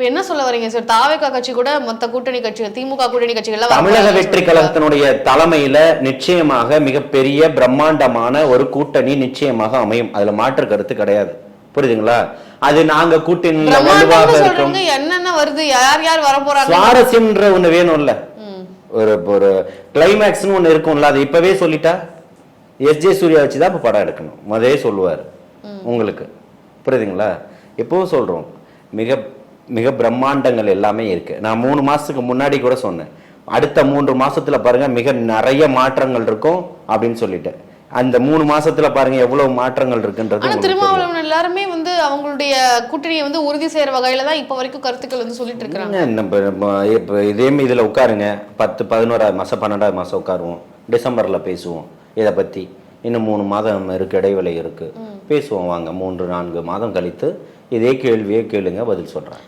இப்ப என்ன சொல்ல வரீங்க சார்? தாவேகா கட்சி கூட மொத்த கூட்டணி கட்சிகள், திமுக கூட்டணி கட்சிகள் தமிழக வெற்றி கழகத்தினுடைய தலைமையில நிச்சயமாக மிகப்பெரிய பிரம்மாண்டமான ஒரு கூட்டணி நிச்சயமாக அமையும். அதுல மாற்று கருத்து கிடையாது. புரியுதுங்களா? அது நாங்க கூட்டணியில வலுவாக இருக்கோம். என்னென்ன வருது, யார் யார் வர போறாங்க, சுவாரஸ்யம்ன்ற ஒண்ணு வேணும்ல, ஒரு கிளைமேக்ஸ்னு ஒண்ணு இருக்கும்ல. அது இப்பவே சொல்லிட்டா எஸ்.ஜே. சூர்யா வச்சுதான் இப்ப படம் எடுக்கணும் முதலே சொல்லுவாரு உங்களுக்கு. புரியுதுங்களா? எப்பவும் சொல்றோம், மிக மிக பிரம்மாண்டங்கள் எல்லாமே இருக்கு. நான் 3 மாசத்துக்கு முன்னாடி கூட சொன்னேன், அடுத்த 3 மாசத்துல பாருங்க மிக நிறைய மாற்றங்கள் இருக்கும் அப்படின்னு சொல்லிட்டு. அந்த 3 மாசத்துல பாருங்க எவ்வளவு மாற்றங்கள் இருக்குன்றது. திருமாவளவன் எல்லாருமே அவங்களுடைய கூட்டணியை உறுதி செய்யற வகையில தான் இப்ப வரைக்கும் கருத்துக்கள் சொல்லிட்டு இருக்காங்க. இப்ப இதே இதுல உட்காருங்க, 10, 11வது மாசம் 12வது மாசம் உட்காருவோம், டிசம்பர்ல பேசுவோம் இதை பத்தி. இன்னும் 3 மாதம் இருக்கு, இடைவெளி இருக்கு, பேசுவோம் வாங்க. 3-4 மாதம் கழித்து இதே கேள்வியே கேளுங்க, பதில் சொல்றேன்.